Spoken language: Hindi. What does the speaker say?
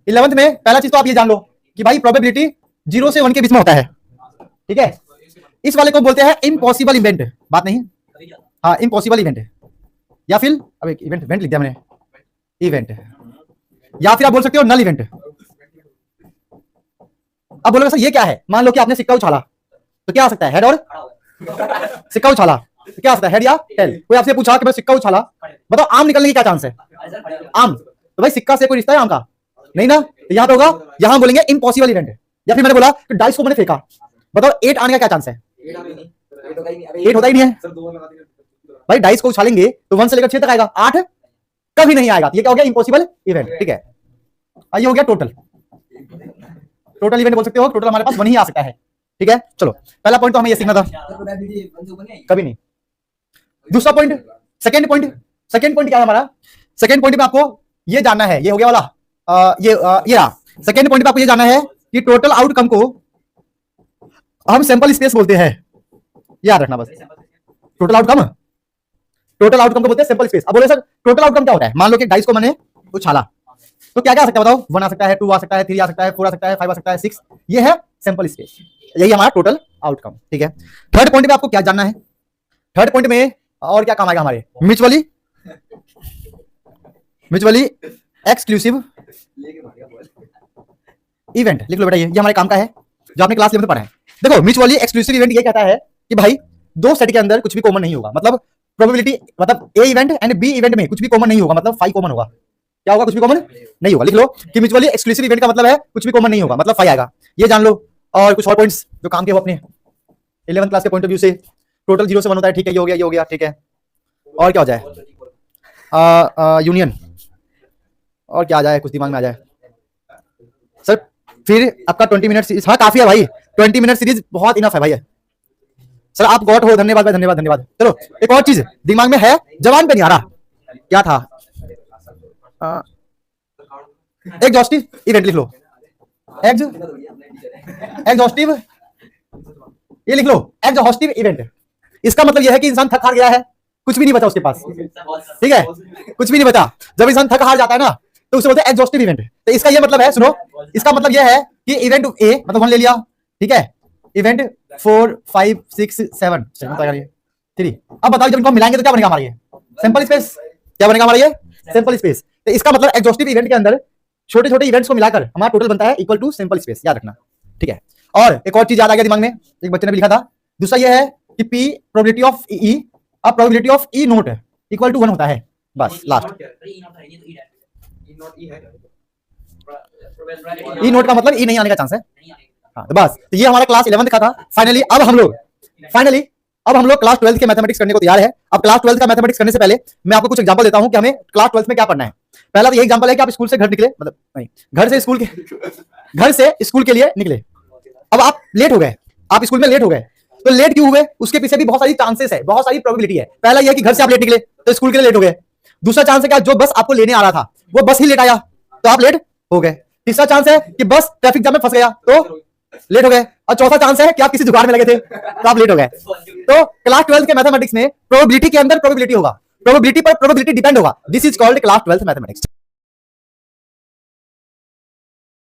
11th में पहला चीज तो आप ये जान लो कि भाई प्रोबेबिलिटी 0 से 1 के बीच में होता है, ठीक है। इस वाले को बोलते हैं इम्पॉसिबल इवेंट, बात नहीं, हाँ इम्पॉसिबल इवेंट, या फिर अब एक इवेंट लिख दिया मैंने, इवेंट, या फिर आप बोल सकते हो नल इवेंट। अब बोलोगे सर ये क्या है, मान लो कि आपने सिक्का उछाला तो क्या आ सकता है, हेड और सिक्का उछाला तो क्या आ सकता है, हेड या टेल। कोई आपसे पूछा कि मैं सिक्का उछाला, बताओ आम निकलने की क्या चांस है, आम, तो भाई सिक्का से कोई रिश्ता है आम का, नहीं ना, तो यहां पे होगा, यहां बोलेंगे इम्पॉसिबल इवेंट। या फिर मैंने बोला कि डाइस को मैंने फेंका, बताओ 8 आने का क्या चांस है, 8 होता ही नहीं है भाई, डाइस को उछालेंगे तो 1 से लेकर 6 तक आएगा, 8 कभी नहीं आएगा, ये क्या हो गया, इम्पॉसिबल इवेंट, ठीक है। ये हो गया टोटल इवेंट बोल सकते हो, टोटल हमारे पास 1 ही आ सकता है, ठीक है। चलो पहला पॉइंट तो हमें ये सीखना था, कभी नहीं। दूसरा पॉइंट, सेकंड पॉइंट क्या है हमारा, सेकंड पॉइंट में आपको ये जानना है, ये हो गया वाला, ये रहा। सेकंड पॉइंट में आपको ये जानना है कि टोटल आउटकम को हम सैंपल स्पेस बोलते हैं, याद रखना बस। टोटल आउटकम को बोलते हैं सैंपल स्पेस। अब बोले सर टोटल आउटकम क्या होता है, मान लो कि डाइस को मैंने उछाला तो क्या क्या आ सकता है बताओ, 1 आ सकता है, 2 आ सकता है, 3 आ सकता है, 4 आ सकता है, 5 आ सकता है, 6, ये है सैंपल स्पेस, यही हमारा टोटल आउटकम, ठीक है। थर्ड पॉइंट में आपको क्या जानना है, थर्ड पॉइंट में और क्या काम आएगा हमारे, म्यूचुअली एक्सक्लूसिव इवेंट, लिख लो बेटा, ये हमारे काम का है जो आपने क्लास 11 में पढ़ा है। देखो म्यूचुअली एक्सक्लूसिव इवेंट ये कहता है कि भाई दो सेट के अंदर कुछ भी कॉमन नहीं होगा, मतलब प्रोबेबिलिटी, मतलब ए इवेंट एंड बी इवेंट में कुछ भी कॉमन नहीं होगा, मतलब 5 कॉमन होगा, क्या होगा, कुछ भी कॉमन नहीं होगा। लिख लो कि म्यूचुअली एक्सक्लूसिव इवेंट का मतलब है कुछ भी कॉमन नहीं होगा, मतलब 5 आएगा, ये जान लो। और कुछ और पॉइंट्स जो काम के हो अपने 11th क्लास के पॉइंट ऑफ व्यू से, टोटल 0 से 1 होता है, ठीक है, ये हो गया, ठीक है। और क्या हो जाए, यूनियन, और क्या आ जाए, कुछ दिमाग में आ जाए सर। फिर आपका 20 मिनट सीरीज, हाँ काफी है भाई, 20 मिनट सीरीज बहुत इनफ है भाई सर, आप गॉड हो, धन्यवाद भाई, धन्यवाद। चलो एक और चीज दिमाग में है, जवान पे नहीं आ रहा, क्या था, एग्जॉस्टिव इवेंट लिख लो, एग्जॉस्टिव, ये लिख लो एग्जॉस्टिव इवेंट। इसका मतलब यह है कि इंसान थक हार गया है, कुछ भी नहीं बचा उसके पास, ठीक है, कुछ भी नहीं बचा। जब इंसान थक हार जाता है ना तो उसे बोलते हैं एग्जॉस्टिव इवेंट। तो इसका ये मतलब है, सुनो, इसका मतलब यह है कि इवेंट ए मतलब 1 ले लिया, ठीक है, इवेंट 4 5 6 7 3, अब बताओ जब इनको मिलाएंगे तो क्या बनेगा हमारा ये सैंपल स्पेस, क्या बनेगा हमारा ये सैंपल स्पेस। तो इसका मतलब एग्जॉस्टिव इवेंट के अंदर छोटे छोटे इवेंट्स को मिलाकर हमारा टोटल बनता है इक्वल टू सैंपल स्पेस, याद रखना, ठीक है। और एक और चीज याद आ गया दिमाग में, एक बच्चे ने भी लिखा था, दूसरा ये है कि पी प्रोबेबिलिटी ऑफ ई, अब probability of E not equal to 1 होता है, बस लास्ट। ई नोट का मतलब ई नहीं आने का चांस है, हाँ तो बस। तो ये हमारा क्लास 11th का था। फाइनली अब हम लोग क्लास 12th के मैथमेटिक्स करने को तैयार है। अब क्लास 12th का मैथमेटिक्स करने से पहले मैं आपको कुछ एग्जांपल देता हूं कि हमें क्लास 12th में क्या पढ़ना है। पहला तो ये एग्जांपल है कि आप स्कूल से घर निकले, मतलब नहीं, घर से स्कूल के लिए निकले, अब आप लेट हो गए, आप स्कूल में लेट हो गए, तो लेट क्यों हुए उसके पीछे भी बहुत सारी चांसेस है, बहुत सारी प्रोबेबिलिटी है। पहला ये है कि घर से आप लेट निकले तो स्कूल के लिए लेट हो गए। दूसरा चांस है क्या, जो बस आपको लेने आ रहा था वो बस ही लेट आया तो आप लेट हो गए। तीसरा चांस है कि बस ट्रैफिक जाम में फंस गया तो लेट हो गए। और चौथा चांस है कि आप किसी जुगाड़ में लगे थे तो आप लेट हो गए। तो क्लास 12th के मैथमेटिक्स में प्रोबेबिलिटी के अंदर प्रोबेबिलिटी होगा, प्रोबेबिलिटी पर प्रोबेबिलिटी डिपेंड होगा। This is called class 12th mathematics.